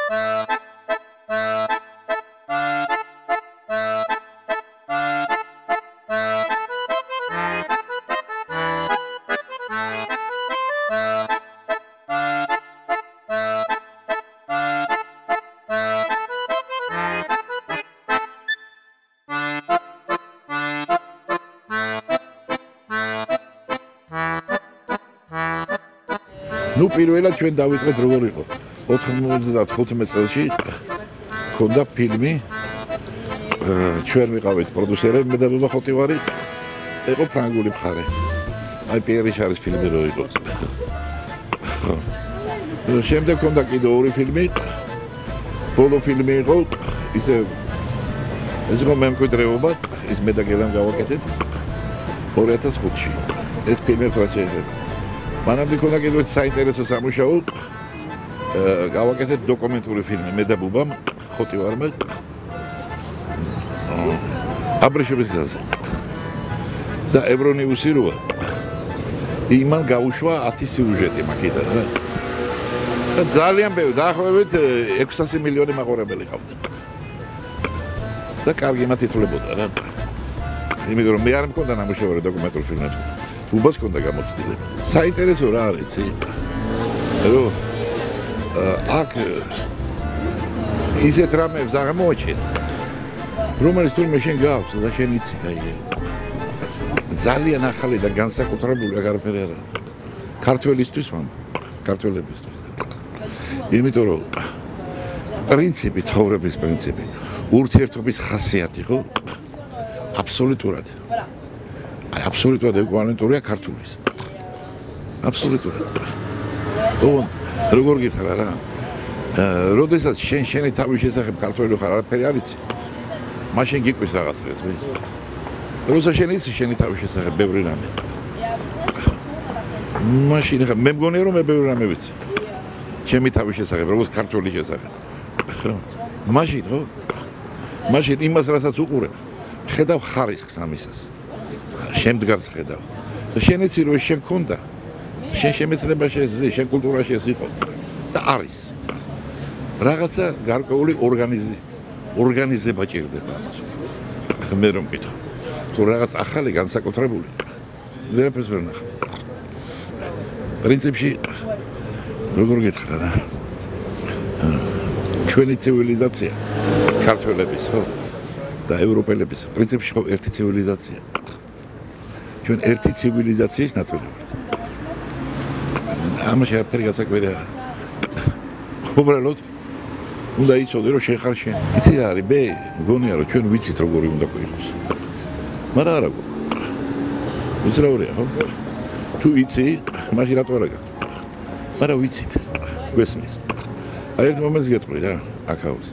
ნუ პირველად ჩვენ დავიწყეთ როგორ იყო 95 წელს ქონდა ფილმი ჩვენ ვიყავით პროდიუსერები მე და ბაბა ხოტივარი იყო ფრანგული მხარე აი პიერი შარის ფილმი რო იყო შემდეგ ქონდა კიდე ორი ფილმი ბოლო ფილმი იყო ისე ეს იყო მემკვიდრეობა ის მე და გელამ გავაკეთეთ 2005-ში ეს ფილმი ფრანჩაიზი მანამდე ქონდა კიდევ საინტერესო სამუშაო გავაკეთეთ დოკუმენტური ფილმი მე და ბუბამ ხოტივარმა აბრეშობის გზაზე და ევრონიუსი როა იმან გაუშვა 10 სიუჟეტი მაგიდან და ძალიან ბევრი დაახლოებით 600 მილიონი მაყურებელი ყავდა და კარგი მათითვლებოდა რა იმიტომ რომ მე არ მქონდა ნამუშევარი დოკუმენტურ ფილმებში ბუბას ქონდა გამოცდილება საინტერესო რა არის რომ აქ ისეთ რამებს აღმოაჩენ რომელიც თურმე შენ გაქვს და შენ იცი კაი ძალიან ახალი და განსაკუთრებული აღარაფერი არა ქართველისთვის მან ქართველებისთვის იმიტომ რომ პრინციპი ცხოვრების პრინციპი ურთიერთობის ხასიათი ხო აბსოლუტურად აბსოლუტურად ეკვივალენტურია ქართულის აბსოლუტურად როგორ გითხრა რა როდესაც შენი თავის შესახებ ქართველი ხარ არაფერი არ იცი მაშინ გიკვრის რაღაც ეს მე როცა შენ იცი შენი თავის შესახებ ბევრი რამე მაშინ ხა მე მგონია რომ მე ბევრი რამე ვიცი ჩემი თავის შესახებ როგორც ქართველი შესახებ მაშინ ხო მაშინ იმას რასაც უყურებ ხედავ ხარისხს ამისას შემდგარს ხედავ და შენ იცი რომ შენ ქონდა შენ შემეცნებაში ეს შენ კულტურაში ეს იყო და არის რაღაცა გარკვეული ორგანიზება ჭირდება მე რომ მკითხო თუ რაღაც ახალი განსაკუთრებული ვერაფერს ვერ ნახავ პრინციპში როგორ გითხრა რა ჩვენი ცივილიზაცია ქართველების ხო და ევროპელების პრინციპში ხო ერთი ცივილიზაცია ჩვენ ერთი ცივილიზაციის ნაწილი ვართ ამაში არაფერი გასაკვირი არა უბრალოდ უნდა იცოდე რომ შენ ხარ შენ იცი რა არის მე მგონია რომ ჩვენ ვიცით როგორი უნდა იყოს მაგრამ არა უცნაურია ხო თუ იცი მაშინ რატო არა გაქვს მაგრამ ვიცით გვესმის აი ერთ მომენტს გეტყვი რა აქაოს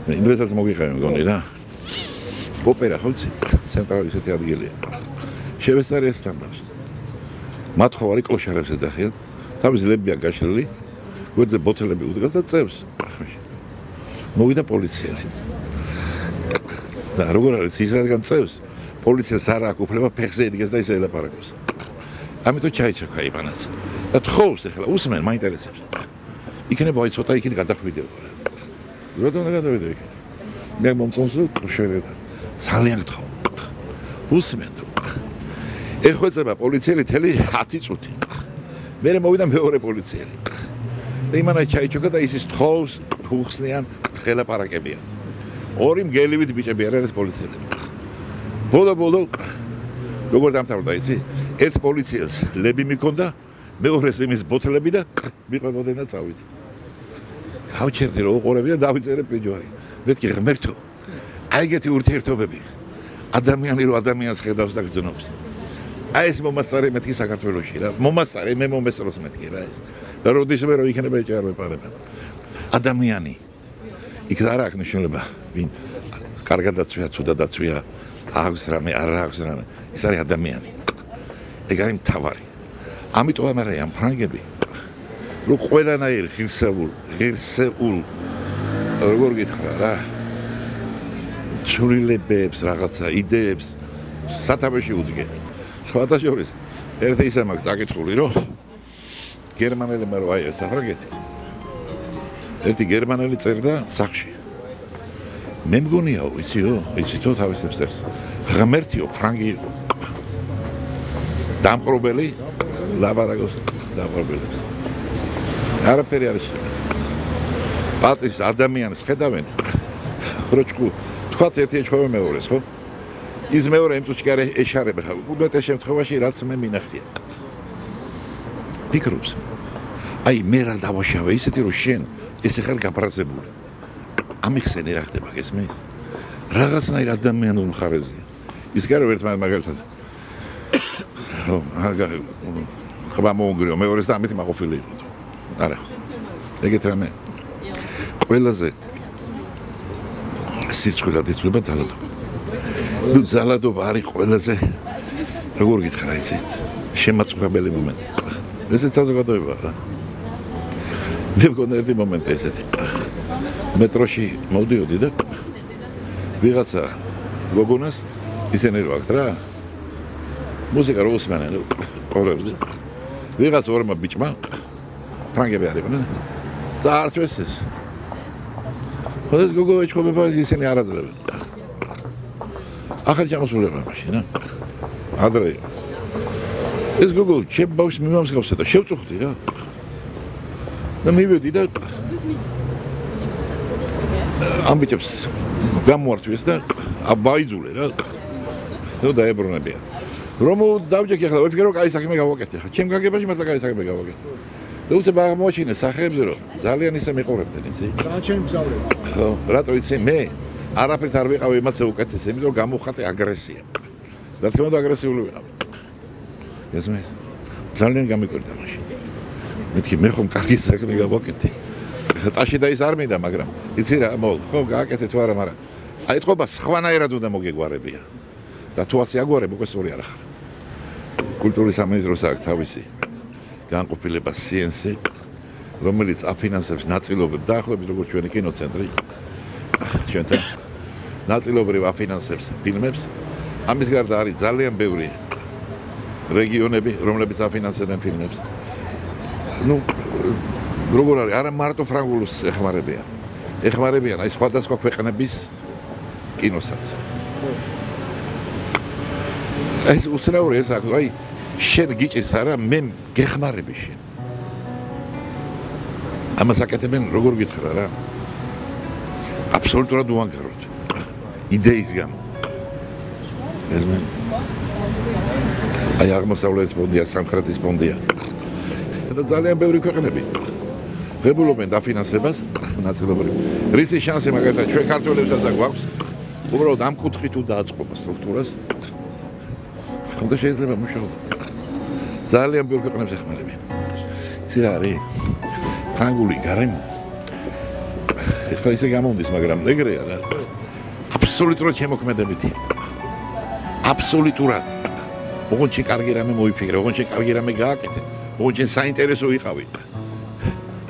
მე იმდენსაც მოგიხარე მგონი რა ოპერა ხოლმე ცენტრალური ისეთი ადგილია შევესწარი ეს სტანდარტს მათხოვარი კლოშარებს ეძახიან თავის ლებია გაშლილი გვერდზე ბოთლები უდგას და წევს მოვიდა პოლიციელი და როგორ არის ის რადგან წევს პოლიციას არ აქვს უფლება ფეხზე იდგეს და ისე ელაპარაკოს ამიტომ ჩაიჩქა იბანაც და თხოვს ახლა უსმენ მაინტერესებს იქნება აი ცოტა იქით გადახვიდეო რა რატომ არ გადავიდე იქით მე მომწონს შევედა ძალიან გთხოვ უსმენ ეხვეწება პოლიციელი თელი 10 წუთი მე მოვიდა მეორე პოლიციელი და იმანა ჩაიჩქა და ისის თხოვს უხსნიან ხელაპარაკებიან ორი მგელივით ბიჭები არ არის პოლიციელი ბოლო როგორ დამთავრდა იცი ერთ პოლიციელს ლები მიქონდა მეორეს იმის ბოთლები და მიყვებოდნენ და წავიდნენ გავჩერდი რომ უყურები და დავიწერე პიჯვარი მეთქი ღმერთო აი ეგეთი ურთიერთობები ადამიანი რო ადამიანს ხედავს და გძნობს აი ეს მომასწარე მეთქი საქართველოში რა მომასწარე მე მომესწროს მეთქი რა ეს და როდისმე რო იქნება ეჭი არ მეპარება ადამიანი იქ არ აქვს მნიშვნელობა ვინ კარგად დაცვია ცუდა დაცვია აქვს რამე არ აქვს რამე ის არის ადამიანი ეგ არის მთავარი ამიტომ ამერე ამ ფრანგები რო ყველანაირ ღირსეულ როგორ გითხრა რა ჩურილებებს რაღაცა იდეებს სათავეში უდგენ სხვათა შორის ერთი ისე მაქვს წაკითხული რომ გერმანელებმა რო აიღეს საფრანგეთი ერთი გერმანელი წერდა სახში. მე მგონიაო, იცითო თავისებს წერს. ღმერთიო, ფრანგი იყო. დამყრობელი ლაბარაკობს დამყრობელებს. არაფერი არ შეიძლება. პატრის ადამიანს ხედავენ, როჭკუ თქვათ ერთი ეჩხობა მეორეს, ხო? ის მეორე იმ წუთში არ ეშარება ხა. უდეტეს შემთხვევაში რაც მე მინახია. ფიქრობს. აი მე რა დავაშავე ისეთი რომ შენ ესე ხარ გაბრაზებული. ამიხსენე რა ხდება გესმის? რაღაცნაირ ადამიანურ მხარეზე. ის გარო ერთმანეთ მაგალითად. ხება მოუნგრიო მეორეს და ამით მაყოფილი იყო. არა. ეგეთ რამე. ყველაზე სირცხვილად იწვება ძალადობა. ნუ ძალადობა არის ყველაზე როგორ გითხრა იცით? შემაწუხებელი მომენტი. ესეც საზოგადოება რა. მე მგონი ერთი მომენტი ესეთი. მეტროში მოვდიოდი და ვიღაცა გოგონას ისინი რო აქ რა მუსიკა რო უსმენენ ყურებზე ვიღაც ორმა ბიჭმა ფრანგები არიან წარც ეს ხოდეს გოგო ეჩხობება ისინი არ აძლევენ ახალ ჩამოსულება მაშინ რა ადრე ეს გოგო ჩემ ბავშვს მიმამსგავსა და შევწუხდი რა და მივედი და ამ ბიჭებს გამოართვეს და აბაიძულე რა ნუ დაებრუნებიათ რომ დავჯექი ახლა ვიფიქრე რომ კაი საქმე გავაკეთე ხა ჩემ გაგებაში მართლა კაი საქმე გავაკეთე და უცებ აღმოჩინე სახეებზე რომ ძალიან ისე მეყურებდნენ იცი გააჩენი მგზავრები ხო რატო იცი მე არაფერთ არ ვიყავი იმასაც უკეთეს იმიტომ რომ გამოვხატე აგრესია რა თქმა უნდა აგრესიული ვიყავი ესმე ძალიან გამიკვირდა მაშინ მეთქი მე ხომ კარგი საქმე გავაკეთე ტაში და ის არ მინდა მაგრამ იცი რა მოლ ხო გააკეთე თუ არა მაგრამ აი ეთქობა სხვანაირად უნდა მოგეგვარებია და თუ ასე აგვარებ უკვე სწორი არ ახარ კულტურის სამინისტროს აქვს თავისი განყოფილება CNC რომელიც აფინანსებს ნაწილობრივ დაახლოებით როგორც ჩვენი კინოცენტრი ჩვენთან ნაწილობრივ აფინანსებს ფილმებს ამის გარდა არის ძალიან ბევრი რეგიონები რომლებიც აფინანსებენ ფილმებს ნუ როგორ არის არა მარტო ფრანგულს ეხმარებიან აი სხვადასხვა ქვეყნების კინოსაც ეს უცნაური ეს აქვს აი შენ გიჭირს არა მე გეხმარები შენ ამას აკეთებენ როგორ გითხრა რა აბსოლუტურად უანგაროდ იდეის გამო ეს მე აი აღმოსავლეთის ფონდია სამხრეთის ფონდია და ძალიან ბევრი ქვეყნები ღებულობენ დაფინანსებას ნაწილობრივ რისი შანსი მაგალითად ჩვენ ქართველებსაც გვაქვს უბრალოდ ამ კუთხით თუ დააწყობა სტრუქტურას ხონდა შეიძლება მუშაობა ძალიან ბევრი ქვეყნებს ეხმარებიან იცი რა არის ფრანგული გარემო ეხლა ისე გამომდის მაგრამ ეგრეა რა აბსოლუტურად შემოქმედებითია აბსოლუტურად ოღონდ შე კარგი რამე მოიფიქრე ოღონდ შე კარგი რამე გააკეთე ოღონდ შენ საინტერესო იყავი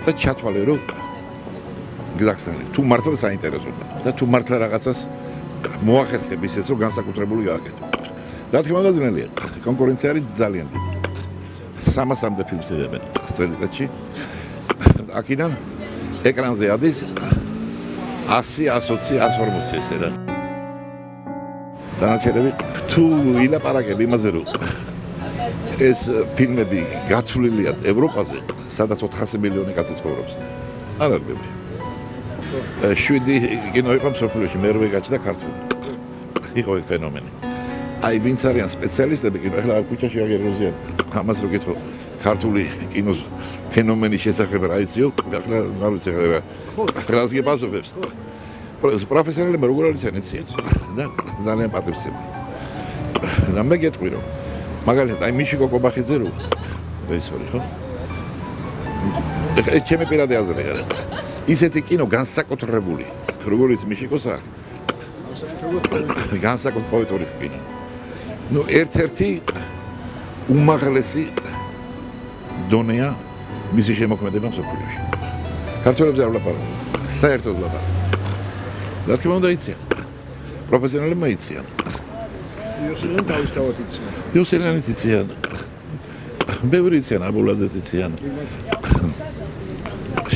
და ჩათვალე რომ გზახსენე თუ მართლა საინტერესო და თუ მართლა რაღაცას მოახერხებ ისეც რომ განსაკუთრებული გააკეთო რა თქმა უნდა ძნელია კონკურენცია არის ძალიან დიდი 300-მდე ფილმს იღებენ წელიწადში აქედან ეკრანზე ადის 100, 120, 140 ესე რა დანარჩენები თუ ილაპარაკებ იმაზე რომ ეს ფილმები გათვლილია ევროპაზე სადაც 400 მილიონი კაცი ცხოვრობს არ არის ბევრი 7 კინო იყო მსოფლიოში მერვე გაჩნდა ქართული იყო ეს ფენომენი აი ვინც არიან სპეციალისტები კინო ახლა ქუჩაში აგეროზიან ამას რო გითხო ქართული კინოს ფენომენის შესახებ რა იციო ახლა არ ვიცი რა რას გიპასუხებს პროფესიონალები როგორ არის იციან და ძალიან პატივცემი და მე გეტყვი რომ მაგალითად აი მიშიკო კობახიძე რო რეჟისორი ხო ეს ჩემი პირადი აზრია რა ისეთი კინო განსაკუთრებული როგორც მიშიკოს აქვს განსაკუთრებული პოეტური კინო ნუ ერთ-ერთი უმაღლესი დონეა მისი შემოქმედება მსოფლიოში ქართველებზე არ ვლაპარაკობ საერთოდ ვლაპარაკობ რა თქმა უნდა იციან პროფესიონალებმა იციან იოსელიანი თავისთავად იციან იოსელიანიც იციან ბევრი იციან აბულაძეც იციან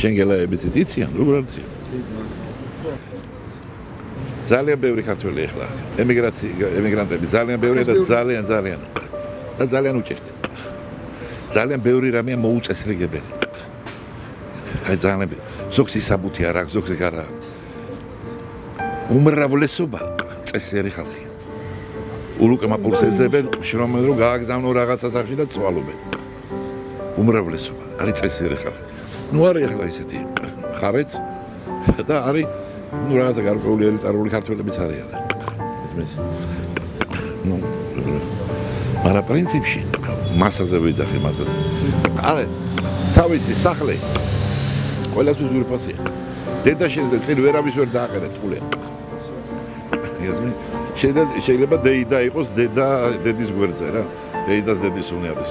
შენ გელაებიც იციან, როგორ არ იციან? ძალიან ბევრი ქართველი ახლა ემიგრანტები ძალიან ბევრი და ძალიან უჭერთ. ძალიან ბევრი რამეა მოუწესრიგებელი. აი ძალიან ზოგს ისაბუთი არ აქვს, ზოგს არ აქვს. უმრავლესობა წესიერი ხალხია. ულუკმა პულს ეძებენ, შრომენ რომ გააგზავნო რაღაცა სახში და წვალობენ. უმრავლესობა არის წესიერი ხალხი. ნუ არის ახლა ისეთი ხარეც და არის ნუ რაღაცა გარკვეული ელიტარული ქართველებიც არიან. ნუ მაგრამ პრინციპში მასაზე ვიძახი მასაზე. არა თავისი სახლი ყველასთვის ვირფასია. დედაშენზე წინ ვერავის ვერ დააყენებთ ყულიან. შეიძლება დეიდა იყოს დედის გვერდზე რა. დედას დედის უნიადეს.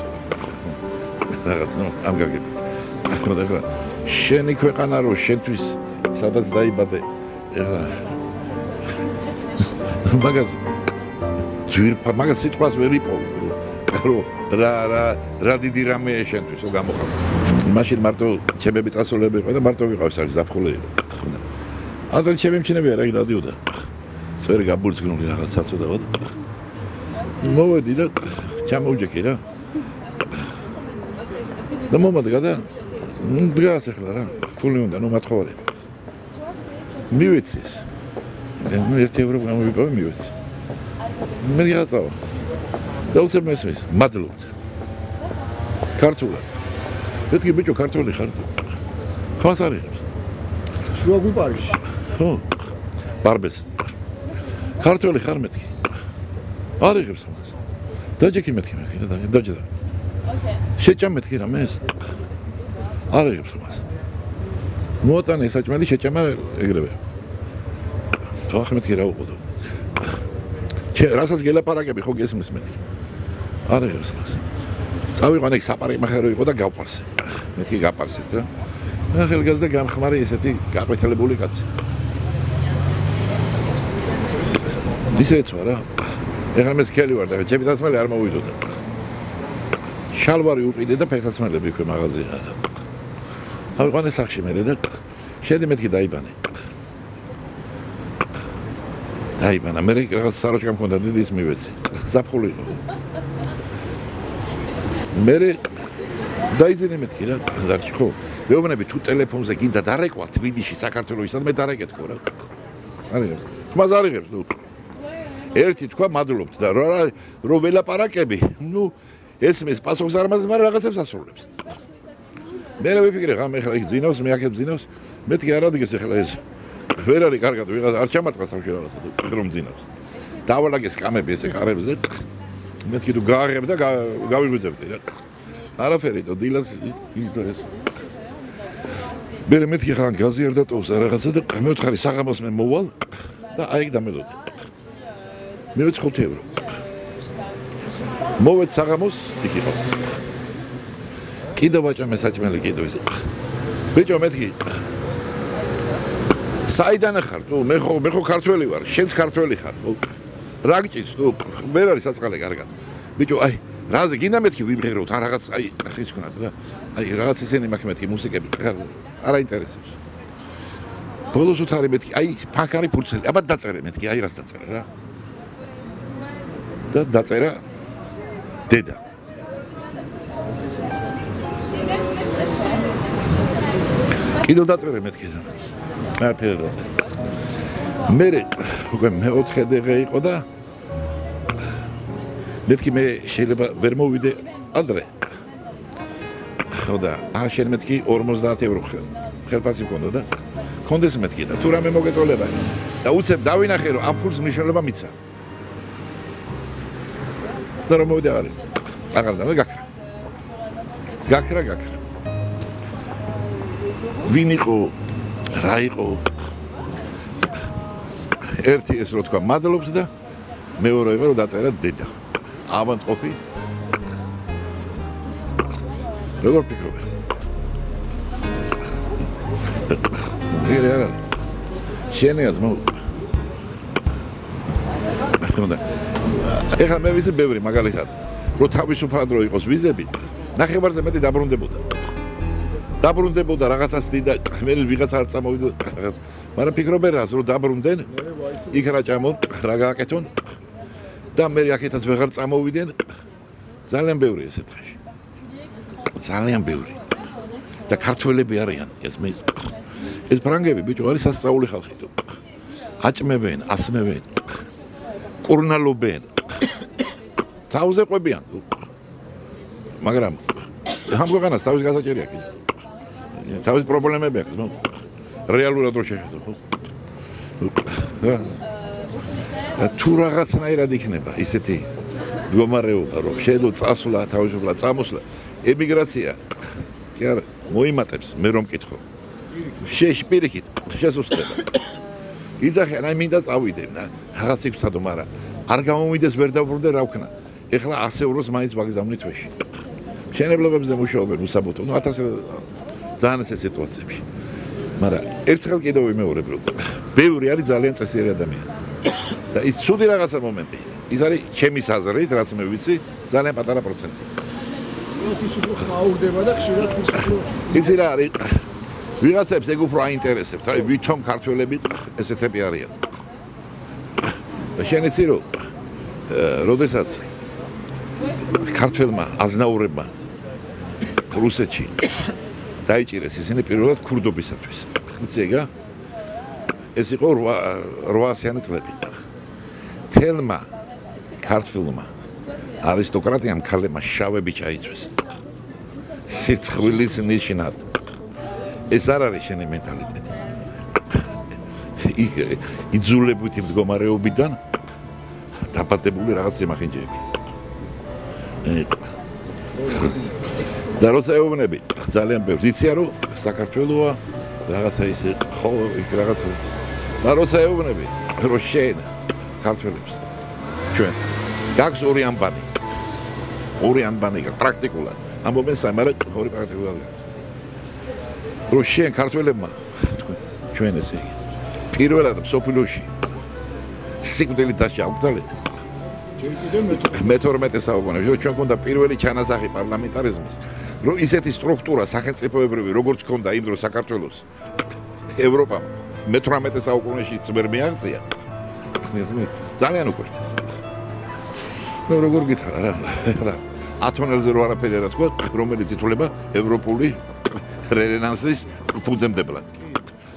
რაღაც ნუ ამ გაგებით. ახლა შენი ქვეყანა რო შენთვის სადაც დაიბადე ეხლა მაგას სიტყვას ვერ იპოვე რომ რა დიდი რამეა შენთვის რომ გამოხატო. მაშინ მარტო ჩემები წასულები იყო და მარტო ვიყავს აქ ზაფხული. აზრი ჩემი მჩნევია რა დადიოდა. წვერი გაბურცგნული რაღაც საწოდავად. მოვედი და ჩამოვჯექი რა. და მომადგა და დგას ახლა რა. ფული უნდა ნუ მათხოვარი. მივეცის. და ნუ 1 ევრო გამოვიპოვე მივეცი. მე გაწავა. და უცებ მესმის, მადლობთ. ქართულად. მეთქი ბიჭო ქართული ხარ. ხმას არ იღებს. შუა გულპარში. ხო. ბარბეს. ქართული ხარ მეთქი. არ იღებს ხმას. დაჯექი მეთქი და დაჯდა. შეჭამ მეთქი რა მეს. არ იღებს ხმას. მოატანე საჭმელი შეჭამა ეგრევე. ახლა მეთქი რა უყოდო. რასაც გელაპარაკები ხო გესმის მეთქი. არ იღებს ხმას. წავიყვანე საპარიმახე რო იყო და გავპარსე. მეთქი გაპარსეთ რა. ახალგაზრდა გამხმარი ესეთი გაყვითელებული კაცი. ისეცვა რა. ეხლა მე სკელი ვარ და ჩემი დასმელი არ მოვიდოდა. შალვარი უყიდე და ფეხსაცმელები ქვე მაღაზია და ავიყვანე სახში მე და შედი მეთქი დაიბანე. დაიბანა მე რაღაც საროჭკა მქონდა დიდი ის მივეცი. ზაფხული იყო. მე დაიძინე მეთქი რა დარჩი ხო. მეუბნები თუ ტელეფონზე გინდა დარეკვა თბილისში საქართველოსთან მე დარეკეთქო რა. არიღებს. ხმას არიღებს ნუ. ერთი თქვა მადლობთ და რო ველაპარაკები, ნუ ესმის პასუხს არ მაძლევს, მაგრამ რაღაცებს ასრულებს. მე რა ვიფიქრე, ხა მე ხა იქ ძინავს, მე აქ ძინავს, მეთქი არ ადგეს ახლა ეს. ვერ არის კარგად ვიღაც არ ჩამატყას სამში რაღაცა რომ ძინავს. დავალაგეს კამები ესე კარებს და მეთქი თუ გააღებ და გავიგვიძებდი რა. არაფერი თო დილას ის. მე მეთქი ხან გაზი არ დატოვს რაღაცა და მე ვთხარი საღამოს მე მოვალ და აი ეგ დამედოდი. მე 5 ევრო. მოვეც საღამოს იქ იყო. კიდევ ვაჭამე საჭმელი კიდევ ის. ბიჭო მეთქი საიდან ხარ თუ მე ხო ქართველი ვარ შენც ქართველი ხარ ხო რა გჭირს თუ ვერ არის საწყალე კარგად ბიჭო აი რაზე გინდა მეთქი ვიმღეროთ ან რაღაც აი ხის ქნათ რა აი რაღაც ისენი მაქვს მეთქი მუსიკები არ აინტერესებს ბოლოს უთხარი მეთქი აი ფანქარი ფურცელი აბა დაწერე მეთქი აი რას დაწერე რა და დაწერა დედა კიდევ დაწერე მეთქი არაფერი რა დაწერე მე უკვე მე-4 დღე იყო და მეთქი მე შეიძლება ვერ მოვიდე ადრე ხო და შენ მეთქი 50 ევრო ხელფასი მქონდა და კონდეს მეთქი და თუ რამე მოგეწოლება და უცებ დავინახე რომ ამ ფულს მნიშვნელობა მიცა და რომ მოვიდე აღარ და გაქრა ვინ იყო რა იყო ერთი ეს რო თქვა მადლობს და მეორე იყო რომ დაწერა დედა ავანტყოფი როგორ ფიქრობ ეგრე არ არის შენია ძმო ეხლა მე ვიცი ბევრი მაგალითად რომ თავისუფლად რო იყოს ვიზები ნახევარზე მეტი დაბრუნდებოდა დაბრუნდებოდა რაღაცას და მე ვიღაცა არ წამოვიდა რაღაც. მაგრამ ფიქრობენ რას რომ დაბრუნდნენ, იქ რა ჭამონ, რა გააკეთონ და მე აქეთაც ვეღარ წამოვიდნენ. ძალიან ბევრი ესეთ ხეში. ძალიან ბევრი. და ქართველები არიან, ეს ფრანგები ბიჭო არის სასწაული ხალხი. აჭმევენ, ასმევენ, კურნალობენ. თავზე ყვებიან. მაგრამ ამ ქვეყანას თავის გასაჭერი აქვს. თავის პრობლემები აქვს, რეალურად რო შეხედო, ხო? და თუ რაღაცნაირად იქნება ისეთი მდგომარეობა, რომ შეიძლება წასვლა, თავისუფლად წამოსვლა, ემიგრაცია კი არა, მოიმატებს, მე რომ მკითხო. პირიქით, შესუსტება. იძახიან, აი მინდა წავიდე, რაღაც იქ ვცადო, მაგრამ არ გამომიდეს, ვერ დავბრუნდე, რა ვქნა. ეხლა 100 ევროს მაინც ვაგზავნი თვეში. მშენებლობებზე მუშაობენ უსაბუთო, 1000 ძალიან ეს სიტუაციებში. მაგრამ ერთხელ კიდევ ვიმეორებ, რომ ბევრი არის ძალიან წესიერი ადამიანი. და ის ცუდი რაღაცა მომენტი. ის არის ჩემის აზრით, რაც მე ვიცი, ძალიან პატარა პროცენტი. ის უფრო ხაურდება და ხშირად იცი რა არის? ვიღაცებს ეგ უფრო აინტერესებთ, აი ვითომ ქართველები ესეთები არიან. და შენ იცი რომ როდესაც ქართველმა აზნაურებმა რუსეთში დაიჭირეს ისინი პირველად ქურდობისათვის. იცი ეგა? ეს იყო 800-იანი წლები. თელმა ქართველმა არისტოკრატიამ ქალებმა შავები ჩაიწვეს. სირცხვილის ნიშნად. ეს არ არის შენი მენტალიტეტი. იძულებითი მდგომარეობიდან დაბადებული რაღაც სიმახინჯეები. და როცა ეუბნები ძალიან ბევრს იციან რომ საქართველოა რაღაცა ისე ხო იქ რაღაცა და როცა ეუბნები რომ შენ ქართველებს ჩვენ გაქვს ორი ამბანი პრაქტიკულად ამბობენ მაგრამ ორი პრაქტიკულად რომ შენ ქართველებმა ჩვენ ესე იგი პირველად სოფლიოში სიკვდილით დასჯავდით მე-12 საუკუნეში ჩვენ ქონდა პირველი ჩანასახი პარლამენტარიზმის რომ ისეთი სტრუქტურა სახელმწიფოებრივი როგორც ქონდა იმ დროს საქართველოს ევროპამ მე-18 საუკუნეში ვერ მიაღწია ძალიან უკეთ ნუ როგორ გითხრა რა ათონელზე რო არაფერი არა თქვა რომელიც ითვლება ევროპული რენესანსის ფუძემდებლად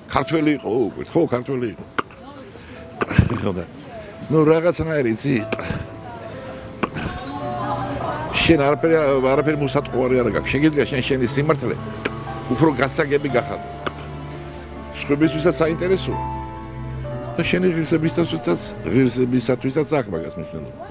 ქართველი იყო უკეთ ხო ქართველი იყო ნუ რაღაცნაირი იცი შენ არაფერი მოსატყუარი არ გაქვს. შეგიძლია შენი სიმართლე უფრო გასაგები გახადო. სხვებისთვისაც საინტერესოა. და შენი ღირსებისთვისაც აქ მაგას მნიშვნელობა.